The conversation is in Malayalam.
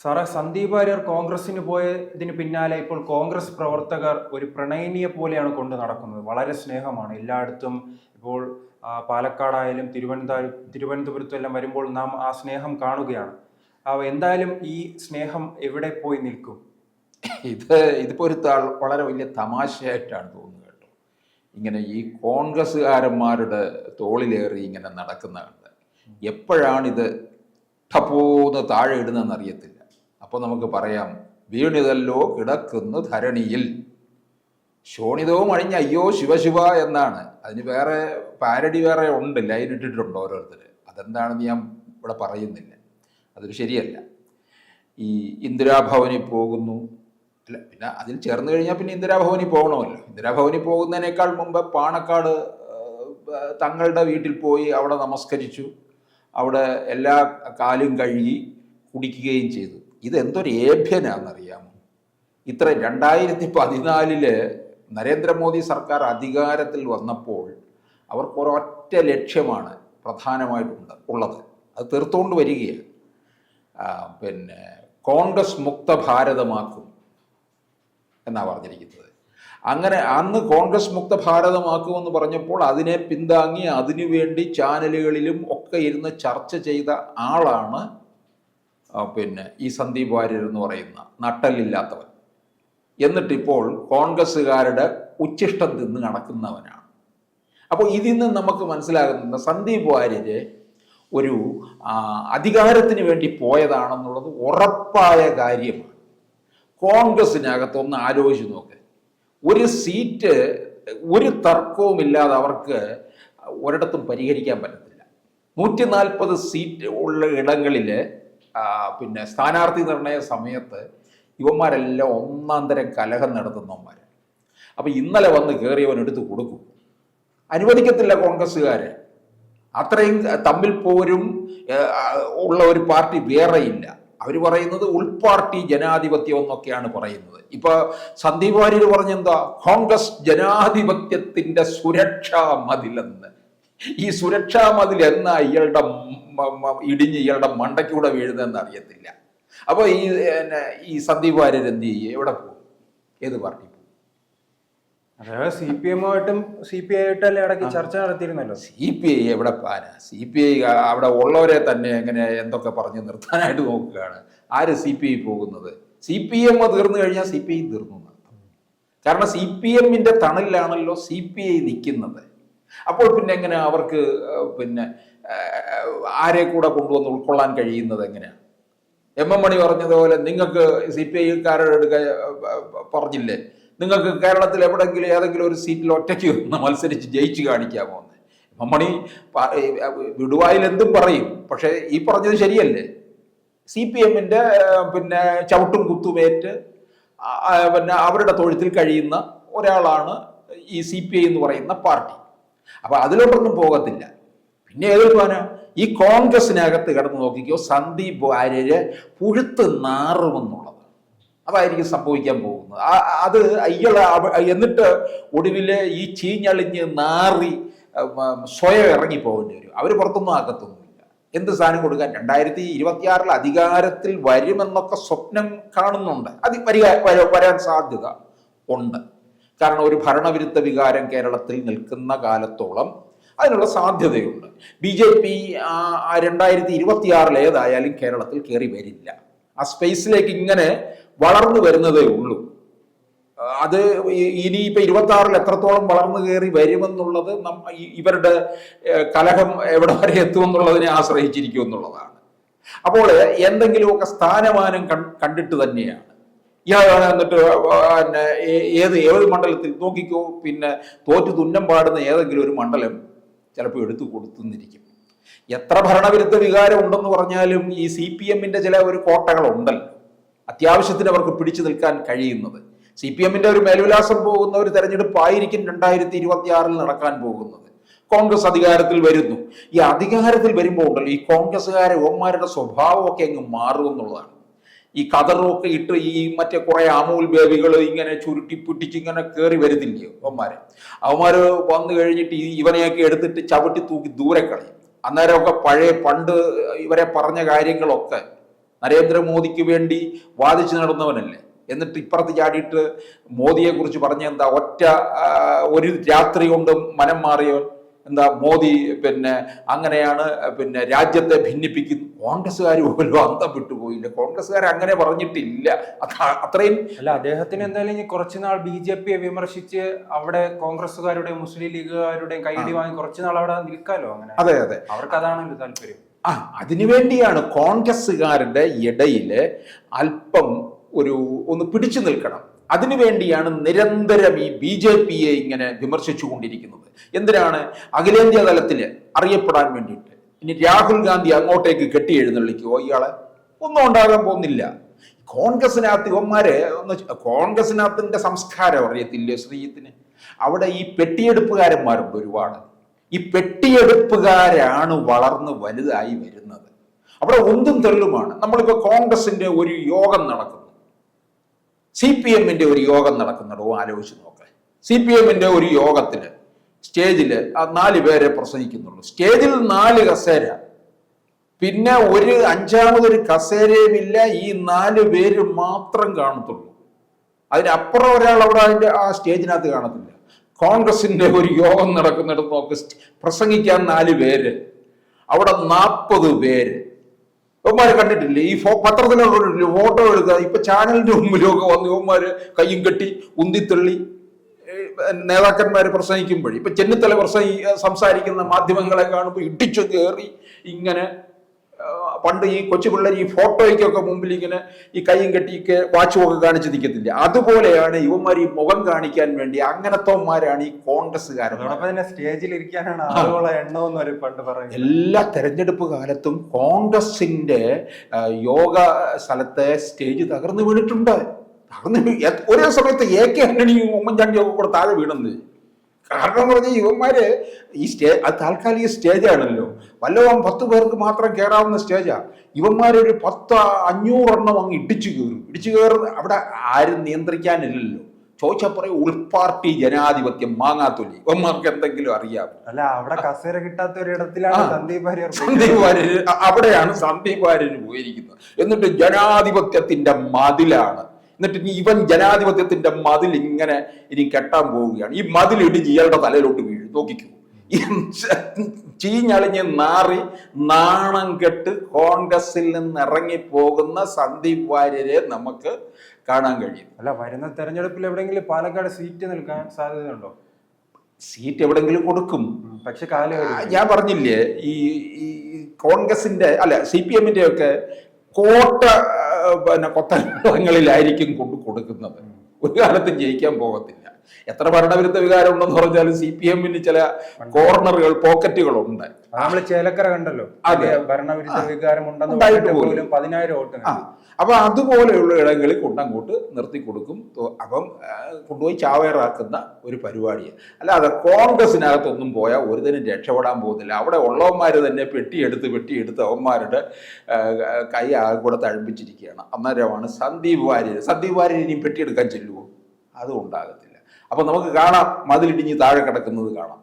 സാറേ, സന്ദീപ് വാര്യർ കോൺഗ്രസിന് പോയതിന് പിന്നാലെ ഇപ്പോൾ കോൺഗ്രസ് പ്രവർത്തകർ ഒരു പ്രണയിനിയെ പോലെയാണ് കൊണ്ട് നടക്കുന്നത്. വളരെ സ്നേഹമാണ് എല്ലായിടത്തും. ഇപ്പോൾ പാലക്കാടായാലും തിരുവനന്തപുരത്തും എല്ലാം വരുമ്പോൾ നാം ആ സ്നേഹം കാണുകയാണ്. എന്തായാലും ഈ സ്നേഹം എവിടെ പോയി നിൽക്കും? ഇതിപ്പോ ഒരു വളരെ വലിയ തമാശയായിട്ടാണ് തോന്നുന്നത് കേട്ടോ. ഇങ്ങനെ ഈ കോൺഗ്രസ്സുകാരന്മാരുടെ തോളിലേറി ഇങ്ങനെ നടക്കുന്ന കണ്ട് എപ്പോഴാണ് ഇത് ടപ്പോന്ന് താഴെ ഇടുന്നതെന്ന് അറിയത്തില്ല. അപ്പോൾ നമുക്ക് പറയാം, വീണിതല്ലോ കിടക്കുന്നു ധരണിയിൽ, ശോണിതവും അഴിഞ്ഞ അയ്യോ ശിവശിവ എന്നാണ്. അതിന് വേറെ പാരഡി വേറെ ഉണ്ട്, ലൈൻ ഇട്ടിട്ടുണ്ട് ഓരോരുത്തർ. അതെന്താണെന്ന് ഞാൻ ഇവിടെ പറയുന്നില്ല, അതൊരു ശരിയല്ല. ഈ ഇന്ദിരാഭവനിൽ പോകുന്നു, അല്ല പിന്നെ അതിൽ ചേർന്ന് കഴിഞ്ഞാൽ പിന്നെ ഇന്ദിരാഭവനിൽ പോകണമല്ലോ. ഇന്ദിരാഭവനിൽ പോകുന്നതിനേക്കാൾ മുമ്പ് പാണക്കാട് തങ്ങളുടെ വീട്ടിൽ പോയി അവിടെ നമസ്കരിച്ചു, അവിടെ എല്ലാ കാലും കഴുകി കുടിക്കുകയും ചെയ്തു. ഇതെന്തൊരു ഏഭ്യനാണെന്നറിയാമോ? 2014 നരേന്ദ്രമോദി സർക്കാർ അധികാരത്തിൽ വന്നപ്പോൾ അവർക്ക് ഒരൊറ്റ ലക്ഷ്യമാണ് പ്രധാനമായിട്ടുണ്ട് ഉള്ളത്. അത് തീർത്തുകൊണ്ട് വരികയാണ്. പിന്നെ കോൺഗ്രസ് മുക്ത ഭാരതമാക്കും എന്നാണ് പറഞ്ഞിരിക്കുന്നത്. അങ്ങനെ അന്ന് കോൺഗ്രസ് മുക്ത ഭാരതമാക്കുമെന്ന് പറഞ്ഞപ്പോൾ അതിനെ പിന്താങ്ങി അതിനുവേണ്ടി ചാനലുകളിലും ഒക്കെ ഇരുന്ന് ചർച്ച ചെയ്ത ആളാണ് പിന്നെ ഈ സന്ദീപ് വാര്യർ എന്ന് പറയുന്ന നട്ടലില്ലാത്തവൻ. എന്നിട്ടിപ്പോൾ കോൺഗ്രസ്സുകാരുടെ ഉച്ഛിഷ്ടം തിന്ന് നടക്കുന്നവനാണ്. അപ്പോൾ ഇതിൽ നിന്ന് നമുക്ക് മനസ്സിലാകുന്നത് സന്ദീപ് വാര്യര് ഒരു അധികാരത്തിന് വേണ്ടി പോയതാണെന്നുള്ളത് ഉറപ്പായ കാര്യമാണ്. കോൺഗ്രസിനകത്തൊന്ന് ആലോചിച്ച് നോക്ക്, ഒരു സീറ്റ് ഒരു തർക്കവുമില്ലാതെ അവർക്ക് ഒരിടത്തും പരിഹരിക്കാൻ പറ്റത്തില്ല. 140 സീറ്റ് ഉള്ള ഇടങ്ങളിൽ പിന്നെ സ്ഥാനാർത്ഥി നിർണയ സമയത്ത് യുവന്മാരെല്ലാം ഒന്നാം തരം കലഹം നടത്തുന്നവന്മാർ. അപ്പം ഇന്നലെ വന്ന് കയറിയവൻ എടുത്ത് കൊടുക്കും, അനുവദിക്കത്തില്ല കോൺഗ്രസ്സുകാരെ. അത്രയും തമ്മിൽ പോരും ഉള്ള ഒരു പാർട്ടി വേറെയില്ല. അവർ പറയുന്നത് ഉൾപാർട്ടി ജനാധിപത്യം എന്നൊക്കെയാണ് പറയുന്നത്. ഇപ്പൊ സന്ദീപ് വാര്യർ പറഞ്ഞെന്താ, കോൺഗ്രസ് ജനാധിപത്യത്തിന്റെ സുരക്ഷാ മതിലെന്ന്. ഈ സുരക്ഷാ മതിൽ എന്നാ ഇയാളുടെ ഇടിഞ്ഞ് ഇയാളുടെ മണ്ടയ്ക്കൂടെ വീഴുന്നതെന്ന് അറിയത്തില്ല. അപ്പൊ ഈ സന്ദീപ് വാര്യർ എന്ത് ചെയ്യും? എവിടെ പോകും? ഏത് പാർട്ടി പോകും? അതായത് CPM ആയിട്ടും CPI ആയിട്ടല്ലേ ഇടയ്ക്ക് ചർച്ച നടത്തിയിരുന്നല്ലോ. CPI എവിടെ പോകാനാ? CPI അവിടെ ഉള്ളവരെ തന്നെ എങ്ങനെ എന്തൊക്കെ പറഞ്ഞു നിർത്താനായിട്ട് നോക്കുകയാണ്. ആര് CPI പോകുന്നത്? CPM തീർന്നു കഴിഞ്ഞാൽ CPI തീർന്നു എന്നർത്ഥം. കാരണം CPM-ന്റെ തണലിലാണല്ലോ CPI നിൽക്കുന്നത്. അപ്പോൾ പിന്നെ എങ്ങനെ അവർക്ക് പിന്നെ ആരെ കൂടെ കൊണ്ടുവന്ന് ഉൾക്കൊള്ളാൻ കഴിയുന്നത് എങ്ങനെയാണ്? MM മണി പറഞ്ഞതുപോലെ നിങ്ങൾക്ക് CPI-ക്കാരുടെ എടുക്ക പറഞ്ഞില്ലേ, നിങ്ങൾക്ക് കേരളത്തിൽ എവിടെങ്കിലും ഏതെങ്കിലും ഒരു സീറ്റിൽ ഒറ്റയ്ക്ക് ഒന്ന് മത്സരിച്ച് ജയിച്ച് കാണിക്കാമോ എന്ന്. MM മണി വിടുവായിൽ എന്തും പറയും, പക്ഷേ ഈ പറഞ്ഞത് ശരിയല്ലേ? CPM-ന്റെ പിന്നെ ചവിട്ടും കുത്തുമേറ്റ് പിന്നെ അവരുടെ തൊഴുത്തിൽ കഴിയുന്ന ഒരാളാണ് ഈ CPI എന്ന് പറയുന്ന പാർട്ടി. അപ്പൊ അതിലോട്ടൊന്നും പോകത്തില്ല. പിന്നെ ഏത് പോകാനാ? ഈ കോൺഗ്രസിനകത്ത് കിടന്ന് നോക്കിക്കോ, സന്ദീപ് വാര്യര് പുഴുത്ത് നാറുമെന്നുള്ളത് അതായിരിക്കും സംഭവിക്കാൻ പോകുന്നത്. അത് എന്നിട്ട് ഒടുവില് ഈ ചീഞ്ഞളിഞ്ഞ് നാറി സ്വയം ഇറങ്ങി പോകേണ്ടി വരും. അവർ പുറത്തൊന്നും ആക്കത്തൊന്നുമില്ല. എന്ത് സാധനം കൊടുക്കാൻ? 2026 അധികാരത്തിൽ വരുമെന്നൊക്കെ സ്വപ്നം കാണുന്നുണ്ട്. അത് വരാൻ സാധ്യത ഉണ്ട്. കാരണം ഒരു ഭരണവിരുദ്ധ വികാരം കേരളത്തിൽ നിൽക്കുന്ന കാലത്തോളം അതിനുള്ള സാധ്യതയുണ്ട്. BJP 2026 ഏതായാലും കേരളത്തിൽ കയറി വരില്ല. ആ സ്പേസിലേക്ക് ഇങ്ങനെ വളർന്നു വരുന്നതേ ഉള്ളൂ. അത് ഇനിയിപ്പോൾ 26 എത്രത്തോളം വളർന്നു കയറി വരുമെന്നുള്ളത് ഇവരുടെ കലഹം എവിടെ വരെ എത്തുമെന്നുള്ളതിനെ ആശ്രയിച്ചിരിക്കും എന്നുള്ളതാണ്. അപ്പോൾ എന്തെങ്കിലുമൊക്കെ സ്ഥാനമാനം കണ്ടിട്ട് തന്നെയാണ് ഇയാളാണ്. എന്നിട്ട് പിന്നെ ഏത് മണ്ഡലത്തിൽ നോക്കിക്കോ, പിന്നെ തോറ്റു തുന്നം പാടുന്ന ഏതെങ്കിലും ഒരു മണ്ഡലം ചിലപ്പോൾ എടുത്തു കൊടുത്തുന്നിരിക്കും. എത്ര ഭരണവിരുദ്ധ വികാരം ഉണ്ടെന്ന് പറഞ്ഞാലും ഈ CPM-ന്റെ ചില ഒരു കോട്ടകളുണ്ടല്ലോ, അത്യാവശ്യത്തിന് അവർക്ക് പിടിച്ചു നിൽക്കാൻ കഴിയുന്നത്. CPM-ന്റെ ഒരു മേൽവിലാസം പോകുന്ന ഒരു തെരഞ്ഞെടുപ്പായിരിക്കും 2026 നടക്കാൻ പോകുന്നത്. കോൺഗ്രസ് അധികാരത്തിൽ വരുന്നു. ഈ അധികാരത്തിൽ വരുമ്പോൾ ഉണ്ടല്ലോ, ഈ കോൺഗ്രസ്സുകാരെ ഓന്മാരുടെ സ്വഭാവമൊക്കെ അങ്ങ് മാറുമെന്നുള്ളതാണ്. ഈ കതറൊക്കെ ഇട്ട് ഈ മറ്റേ കുറെ അമൂൽ ബേബികൾ ഇങ്ങനെ ചുരുട്ടി പിടിച്ച് ഇങ്ങനെ കയറി വരുന്നില്ലയോ അവന്മാര് വന്നു കഴിഞ്ഞിട്ട് ഇവനെയൊക്കെ എടുത്തിട്ട് ചവിട്ടി തൂക്കി ദൂരെ കളയും. അന്നേരമൊക്കെ പണ്ട് ഇവരെ പറഞ്ഞ കാര്യങ്ങളൊക്കെ നരേന്ദ്രമോദിക്ക് വേണ്ടി വാദിച്ചു നടന്നവനല്ലേ. എന്നിട്ട് ഇപ്പുറത്ത് ചാടിയിട്ട് മോദിയെ കുറിച്ച് പറഞ്ഞ എന്താ, ഒരു രാത്രി കൊണ്ട് മനം മാറിയവൻ എന്താ മോദി അങ്ങനെയാണ് രാജ്യത്തെ ഭിന്നിപ്പിക്കുന്നു. കോൺഗ്രസ്സുകാർ പോലും അന്തം വിട്ടുപോയില്ല. കോൺഗ്രസ്സുകാർ അങ്ങനെ പറഞ്ഞിട്ടില്ല. അത്രയും അല്ല, അദ്ദേഹത്തിന് എന്തായാലും കുറച്ചുനാൾ BJP വിമർശിച്ച് അവിടെ കോൺഗ്രസ്സുകാരുടെയും മുസ്ലിം ലീഗുകാരുടെയും കൈയടി വാങ്ങി കുറച്ചുനാൾ അവിടെ നിൽക്കാലോ. അങ്ങനെ അതെ അതെ, അവർക്ക് അതാണല്ലോ താല്പര്യം. അതിനുവേണ്ടിയാണ് കോൺഗ്രസ്സുകാരുടെ ഇടയിൽ അല്പം ഒന്ന് പിടിച്ചു നിൽക്കണം. അതിനുവേണ്ടിയാണ് നിരന്തരം ഈ BJPയെ ഇങ്ങനെ വിമർശിച്ചു കൊണ്ടിരിക്കുന്നത്. എന്തിനാണ്? അഖിലേന്ത്യാ തലത്തിൽ അറിയപ്പെടാൻ വേണ്ടിയിട്ട്. ഇനി രാഹുൽ ഗാന്ധി അങ്ങോട്ടേക്ക് കെട്ടി എഴുന്നള്ളിക്കുവോ? ഇയാളെ ഒന്നും ഉണ്ടാകാൻ പോകുന്നില്ല. കോൺഗ്രസിനകത്ത് ഇവന്മാരെ കോൺഗ്രസിനകത്തിന്റെ സംസ്കാരം അറിയത്തില്ലേ ശ്രീജിത്തിന്? അവിടെ ഈ പെട്ടിയെടുപ്പുകാരന്മാരുണ്ട് ഒരുപാട്. ഈ പെട്ടിയെടുപ്പുകാരാണ് വളർന്ന് വലുതായി വരുന്നത്. അവിടെ ഒന്നും തെള്ളുമാണ്. നമ്മളിപ്പോ കോൺഗ്രസിന്റെ ഒരു യോഗം നടക്കുന്നു, CPM-ന്റെ ഒരു യോഗം നടക്കുന്നുണ്ടോ ആലോചിച്ച് നോക്കാം. CPM-ന്റെ ഒരു യോഗത്തില് സ്റ്റേജിൽ 4 പേരെ പ്രസംഗിക്കുന്നുള്ളൂ. സ്റ്റേജിൽ 4 കസേര, പിന്നെ ഒരു അഞ്ചാമതൊരു കസേരയുമില്ല. ഈ 4 പേര് മാത്രം കാണത്തുള്ളൂ. അതിനപ്പുറം ഒരാൾ അവിടെ ആ സ്റ്റേജിനകത്ത് കാണത്തില്ല. കോൺഗ്രസിന്റെ ഒരു യോഗം നടക്കുന്നിടത്ത് നോക്ക്, പ്രസംഗിക്കാൻ 4 പേര്, അവിടെ 40 പേര്. ഇവന്മാരെ കണ്ടിട്ടില്ലേ? ഈ പത്രത്തിലുള്ള ഫോട്ടോ എടുക്കുക. ഇപ്പൊ ചാനലിന്റെ മുമ്പിലൊക്കെ വന്ന് ഇവന്മാര് കയ്യും കെട്ടി ഉന്തിത്തള്ളി നേതാക്കന്മാര് പ്രസംഗിക്കുമ്പോഴേ, ഇപ്പൊ ചെന്നിത്തല സംസാരിക്കുന്ന മാധ്യമങ്ങളെ കാണുമ്പോൾ ഇടിച്ചു കയറി ഇങ്ങനെ, പണ്ട് ഈ കൊച്ചു പിള്ളേർ ഈ ഫോട്ടോയ്ക്കൊക്കെ മുമ്പിൽ ഇങ്ങനെ ഈ കൈയും കെട്ടിയൊക്കെ വാച്ചുമൊക്കെ കാണിച്ച് നിൽക്കത്തില്ല, അതുപോലെയാണ് ഇവന്മാർ ഈ മുഖം കാണിക്കാൻ വേണ്ടി. അങ്ങനത്തെമാരാണ് ഈ കോൺഗ്രസ്സുകാരൻ. സ്റ്റേജിൽ ഇരിക്കാനാണ് ആളുകളെ എണ്ണമെന്ന് പണ്ട് പറയുന്നത്. എല്ലാ തെരഞ്ഞെടുപ്പ് കാലത്തും കോൺഗ്രസിന്റെ യോഗ സ്ഥലത്തെ സ്റ്റേജ് തകർന്നു വീണിട്ടുണ്ട്. ഒരേ സമയത്ത് AK ആന്റണിയും ഉമ്മൻചാണ്ടിയൊക്കെ കൂടെ താഴെ വീണെന്ന്. കാരണം എന്ന് പറഞ്ഞാൽ ഇവന്മാര് ഈ അത് താൽക്കാലിക സ്റ്റേജാണല്ലോ, വല്ലതും 10 പേർക്ക് മാത്രം കയറാവുന്ന സ്റ്റേജാ. ഇവന്മാരൊരു 500 അങ്ങ് ഇടിച്ചു കയറും. അവിടെ ആരും നിയന്ത്രിക്കാനില്ലല്ലോ. ചോദിച്ചാൽ പറയും ഉൾപാർട്ടി ജനാധിപത്യം, മാങ്ങാത്തൊലി. ഇവന്മാർക്ക് എന്തെങ്കിലും അറിയാം? അല്ല, അവിടെ കസേര കിട്ടാത്ത ഒരിടത്തിലാണ് സന്ദീപ് വാര്യർ അവിടെയാണ് സന്ദീപ് വാര്യർ പോയിരിക്കുന്നത്. എന്നിട്ട് ജനാധിപത്യത്തിന്റെ മതിലാണ്. എന്നിട്ട് ഇവൻ ജനാധിപത്യത്തിന്റെ മതിൽ ഇങ്ങനെ ഇനി കെട്ടാൻ പോവുകയാണ്. ഈ മതിൽ ഇടിഞ്ഞ് ഇയാളുടെ തലയിലോട്ട് വീഴും. നോക്കിക്കൂ, ചീഞ്ഞളിഞ്ഞ് നാണം കെട്ട് കോൺഗ്രസിൽ നിന്ന് ഇറങ്ങിപ്പോകുന്ന സന്ദീപ് വാര്യരെ നമുക്ക് കാണാൻ കഴിയും. അല്ല, വരുന്ന തെരഞ്ഞെടുപ്പിൽ എവിടെയെങ്കിലും പാലക്കാട് സീറ്റ് നിൽക്കാൻ സാധ്യതയുണ്ടോ? സീറ്റ് എവിടെങ്കിലും കൊടുക്കും. പക്ഷെ ഞാൻ പറഞ്ഞില്ലേ, ഈ കോൺഗ്രസിന്റെ അല്ല CPM-ന്റെ ഒക്കെ കോട്ട കൊത്തങ്ങളിലായിരിക്കും കൊടുക്കുന്നത്. ഒരു കാലത്തും ജയിക്കാൻ പോകത്തില്ല. എത്ര ഭരണവിരുദ്ധ വികാരം ഉണ്ടെന്ന് പറഞ്ഞാലും CPM-ന് ചില കോർണറുകൾ, പോക്കറ്റുകളുണ്ട്. നമ്മള് ചേലക്കര കണ്ടല്ലോ, ഭരണവിരുദ്ധ വികാരം ഉണ്ടെന്ന് 10,000 വോട്ട്. അപ്പൊ അതുപോലെയുള്ള ഇടങ്ങളിൽ കൊണ്ടങ്ങോട്ട് നിർത്തി കൊടുക്കും. അപ്പം കൊണ്ടുപോയി ചാവേറാക്കുന്ന ഒരു പരിപാടിയാണ്. അല്ലാതെ കോൺഗ്രസിനകത്തൊന്നും പോയാൽ ഒരുതിനും രക്ഷപ്പെടാൻ പോകുന്നില്ല. അവിടെ ഉള്ളവന്മാർ തന്നെ പെട്ടിയെടുത്ത് അവന്മാരുടെ കൈ കൂടെ തഴമ്പിച്ചിരിക്കുകയാണ്. അന്നേരമാണ് സന്ദീപ് വാര്യർ ഇനിയും പെട്ടിയെടുക്കാൻ ചെല്ലുമോ? അതും ഉണ്ടാകത്തില്ല. അപ്പൊ നമുക്ക് കാണാം, മതിലിടിഞ്ഞ് താഴെ കിടക്കുന്നത് കാണാം.